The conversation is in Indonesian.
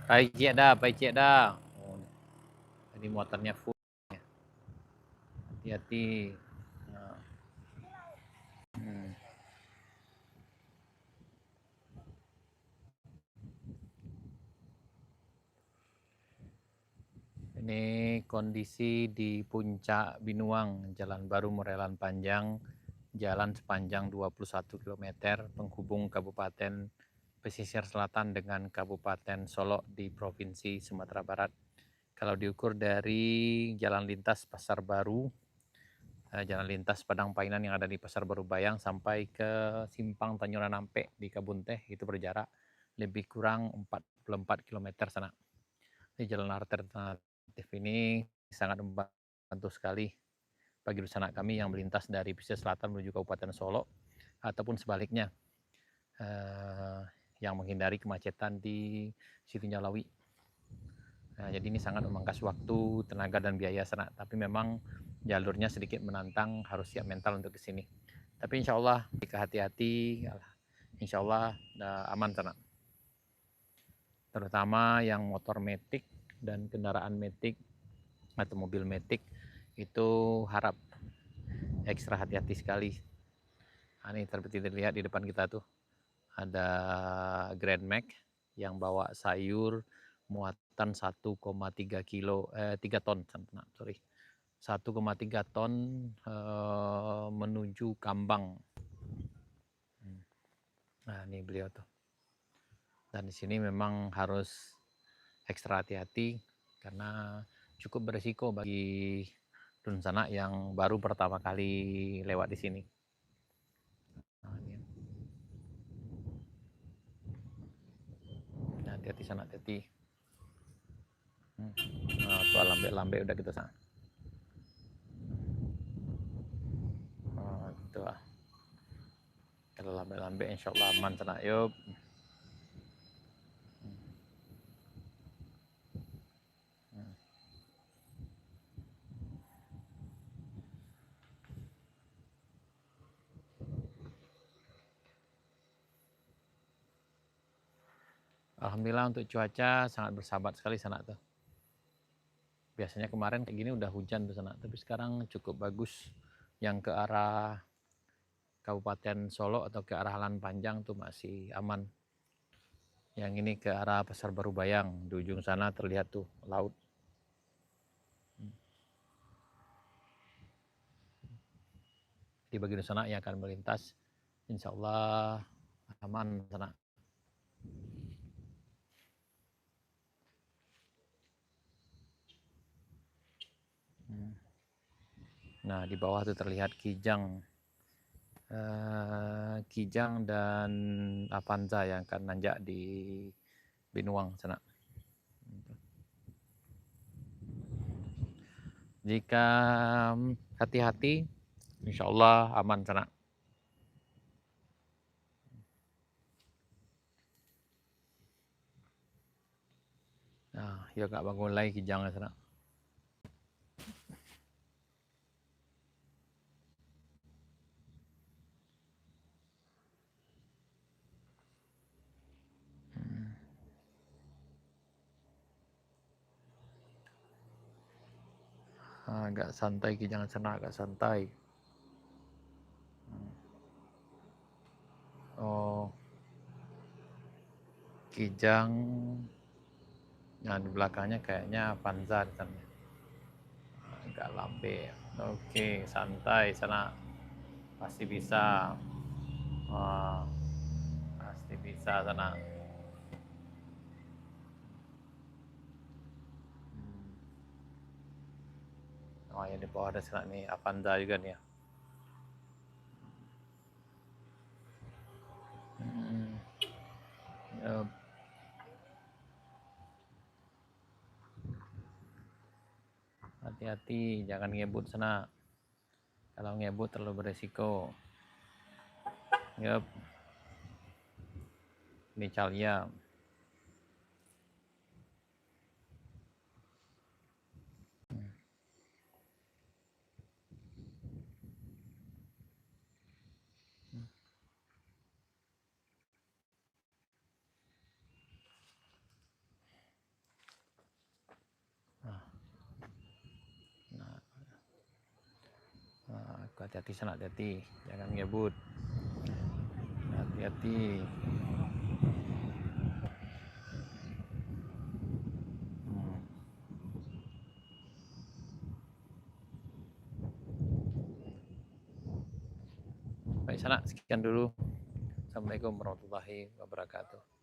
Baik cik dah. Oh, ini motornya full. Hati-hati. Nah, hmm. Ini kondisi di puncak Binuang, Jalan Baru Morelan Panjang, jalan sepanjang 21 km penghubung Kabupaten Pesisir Selatan dengan Kabupaten Solok di Provinsi Sumatera Barat. Kalau diukur dari jalan lintas Pasar Baru, jalan lintas Padang Painan yang ada di Pasar Baru Bayang sampai ke Simpang Tanjuran Ampe di Kebun Teh, itu berjarak lebih kurang 44 km sana. Di jalan alternatif ini sangat membantu sekali bagi sanak kami yang melintas dari pesisir selatan menuju Kabupaten Solok ataupun sebaliknya, yang menghindari kemacetan di Situ Nyalawi. Nah, jadi ini sangat memangkas waktu, tenaga, dan biaya sana. Tapi memang jalurnya sedikit menantang, harus siap mental untuk ke sini. Tapi insya Allah, jika hati-hati, insya Allah aman sana. Terutama yang motor metik dan kendaraan metik atau mobil metik itu harap ekstra hati-hati sekali. Nah, ini terlihat di depan kita tuh ada Grand Max yang bawa sayur muatan 1,3 kilo 3 ton, sorry, 1,3 ton menuju Kambang. Nah, ini beliau tuh. Dan di sini memang harus ekstra hati-hati karena cukup berisiko bagi Dun Sanak yang baru pertama kali lewat di sini. Nah, ini. Nah, hati-hati sana, hati-hati. Nah, tuh lambe-lambe udah kita sana. Oh, itu lah. Kalau lambe-lambe insya Allah aman sana. Yuk. Alhamdulillah untuk cuaca sangat bersahabat sekali sana tuh. Biasanya kemarin kayak gini udah hujan tuh sana, tapi sekarang cukup bagus. Yang ke arah Kabupaten Solok atau ke arah Halan Panjang tuh masih aman. Yang ini ke arah Pasar Baru Bayang, di ujung sana terlihat tuh laut. Di bagian sana yang akan melintas, insya Allah aman sana. Nah, di bawah tuh terlihat Kijang dan Avanza yang akan nanjak di Binuang sana. Jika hati-hati, insya Allah aman sana. Nah, ya gak bangun lagi Kijang sana. Agak santai Kijang sana, agak santai. Oh, Kijang. Nah, di belakangnya kayaknya Avanza di sana. Agak lambe. Oke, santai sana. Pasti bisa. Wah, pasti bisa sana. Oh, yang di bawah ada sana nih, Avanza juga nih ya. Yup. Hati-hati, jangan ngebut sana. Kalau ngebut terlalu beresiko. Yup. Ini Calia. hati-hati sana, hati-hati, jangan ngebut, hati-hati. Baik sana, sekian dulu. Assalamualaikum warahmatullahi wabarakatuh.